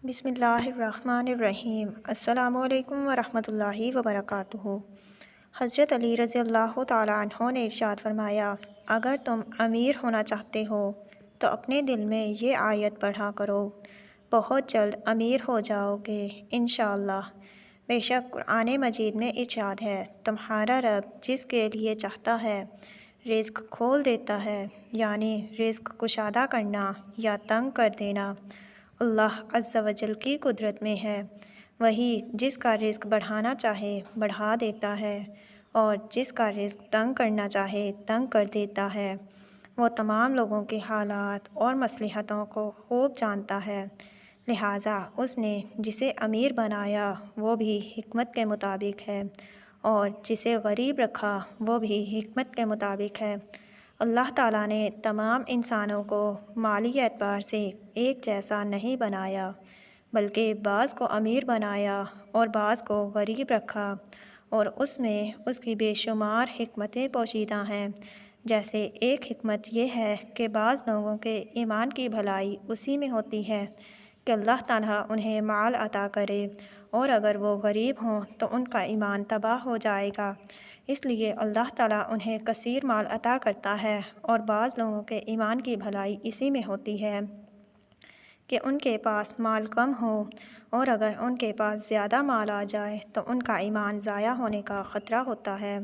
بسم اللہ الرحمن الرحیم۔ السلام علیکم ورحمۃ اللہ وبرکاتہ۔ حضرت علی رضی اللہ تعالیٰ عنہ نے ارشاد فرمایا، اگر تم امیر ہونا چاہتے ہو تو اپنے دل میں یہ آیت پڑھا کرو، بہت جلد امیر ہو جاؤ گے انشاءاللہ۔ بے شک قرآن مجید میں ارشاد ہے، تمہارا رب جس کے لیے چاہتا ہے رزق کھول دیتا ہے، یعنی رزق کشادہ کرنا یا تنگ کر دینا اللہ عز و جل کی قدرت میں ہے۔ وہی جس کا رزق بڑھانا چاہے بڑھا دیتا ہے اور جس کا رزق تنگ کرنا چاہے تنگ کر دیتا ہے۔ وہ تمام لوگوں کے حالات اور مصلحتوں کو خوب جانتا ہے، لہٰذا اس نے جسے امیر بنایا وہ بھی حکمت کے مطابق ہے، اور جسے غریب رکھا وہ بھی حکمت کے مطابق ہے۔ اللہ تعالیٰ نے تمام انسانوں کو مالی اعتبار سے ایک جیسا نہیں بنایا، بلکہ بعض کو امیر بنایا اور بعض کو غریب رکھا، اور اس میں اس کی بے شمار حکمتیں پوشیدہ ہیں۔ جیسے ایک حکمت یہ ہے کہ بعض لوگوں کے ایمان کی بھلائی اسی میں ہوتی ہے کہ اللہ تعالیٰ انہیں مال عطا کرے، اور اگر وہ غریب ہوں تو ان کا ایمان تباہ ہو جائے گا، اس لیے اللہ تعالیٰ انہیں کثیر مال عطا کرتا ہے۔ اور بعض لوگوں کے ایمان کی بھلائی اسی میں ہوتی ہے کہ ان کے پاس مال کم ہو، اور اگر ان کے پاس زیادہ مال آ جائے تو ان کا ایمان ضائع ہونے کا خطرہ ہوتا ہے،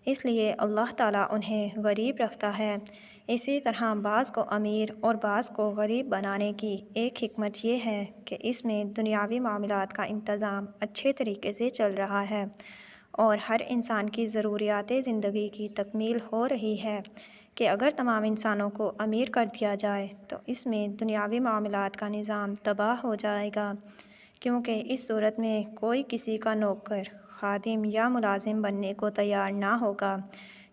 اس لیے اللہ تعالیٰ انہیں غریب رکھتا ہے۔ اسی طرح بعض کو امیر اور بعض کو غریب بنانے کی ایک حکمت یہ ہے کہ اس میں دنیاوی معاملات کا انتظام اچھے طریقے سے چل رہا ہے، اور ہر انسان کی ضروریات زندگی کی تکمیل ہو رہی ہے کہ اگر تمام انسانوں کو امیر کر دیا جائے تو اس میں دنیاوی معاملات کا نظام تباہ ہو جائے گا، کیونکہ اس صورت میں کوئی کسی کا نوکر، خادم یا ملازم بننے کو تیار نہ ہوگا۔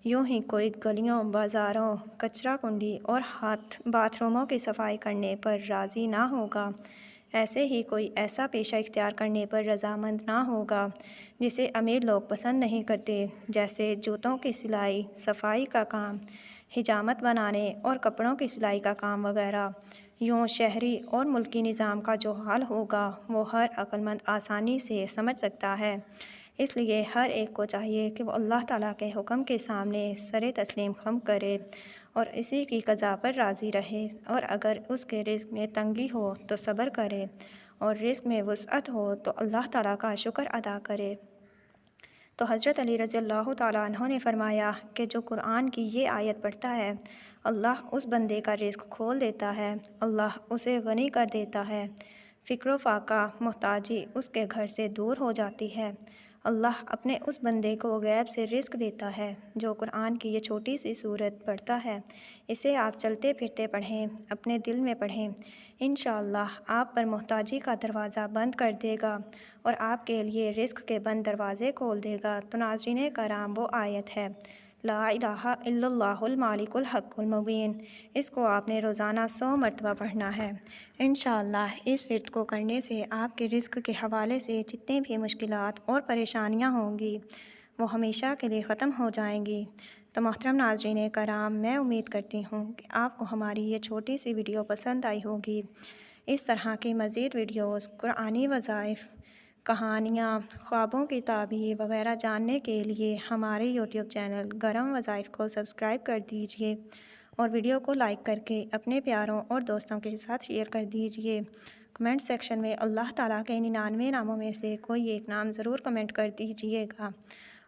یوں ہی کوئی گلیوں، بازاروں، کچرا کنڈی اور باتھ روموں کی صفائی کرنے پر راضی نہ ہوگا۔ ایسے ہی کوئی ایسا پیشہ اختیار کرنے پر رضامند نہ ہوگا جسے امیر لوگ پسند نہیں کرتے، جیسے جوتوں کی سلائی، صفائی کا کام، حجامت بنانے اور کپڑوں کی سلائی کا کام وغیرہ۔ یوں شہری اور ملکی نظام کا جو حال ہوگا وہ ہر عقل مند آسانی سے سمجھ سکتا ہے۔ اس لیے ہر ایک کو چاہیے کہ وہ اللہ تعالیٰ کے حکم کے سامنے سر تسلیم خم کرے اور اسی کی قضا پر راضی رہے، اور اگر اس کے رزق میں تنگی ہو تو صبر کرے، اور رزق میں وسعت ہو تو اللہ تعالیٰ کا شکر ادا کرے۔ تو حضرت علی رضی اللہ تعالیٰ عنہ نے فرمایا کہ جو قرآن کی یہ آیت پڑھتا ہے، اللہ اس بندے کا رزق کھول دیتا ہے، اللہ اسے غنی کر دیتا ہے، فقر و فاقہ، محتاجی اس کے گھر سے دور ہو جاتی ہے۔ اللہ اپنے اس بندے کو غیب سے رزق دیتا ہے جو قرآن کی یہ چھوٹی سی سورت پڑھتا ہے۔ اسے آپ چلتے پھرتے پڑھیں، اپنے دل میں پڑھیں، انشاءاللہ آپ پر محتاجی کا دروازہ بند کر دے گا اور آپ کے لیے رزق کے بند دروازے کھول دے گا۔ تو ناظرین کرام، وہ آیت ہے لا الہ الا اللہ المالک الحق المبین۔ اس کو آپ نے روزانہ 100 مرتبہ پڑھنا ہے۔ انشاءاللہ اس ورد کو کرنے سے آپ کے رزق کے حوالے سے جتنے بھی مشکلات اور پریشانیاں ہوں گی وہ ہمیشہ کے لیے ختم ہو جائیں گی۔ تو محترم ناظرین کرام، میں امید کرتی ہوں کہ آپ کو ہماری یہ چھوٹی سی ویڈیو پسند آئی ہوگی۔ اس طرح کی مزید ویڈیوز، قرآنی وظائف، کہانیاں، خوابوں کی تعبیر وغیرہ جاننے کے لیے ہمارے یوٹیوب چینل گرم وظائف کو سبسکرائب کر دیجئے، اور ویڈیو کو لائک کر کے اپنے پیاروں اور دوستوں کے ساتھ شیئر کر دیجئے۔ کمنٹ سیکشن میں اللہ تعالیٰ کے 99 ناموں میں سے کوئی ایک نام ضرور کمنٹ کر دیجئے گا،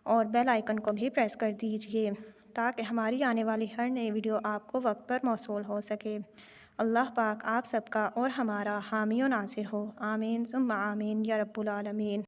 اور بیل آئیکن کو بھی پریس کر دیجئے تاکہ ہماری آنے والی ہر نئی ویڈیو آپ کو وقت پر موصول ہو سکے۔ اللہ پاک آپ سب کا اور ہمارا حامی و ناصر ہو، آمین ثم آمین یا رب العالمین۔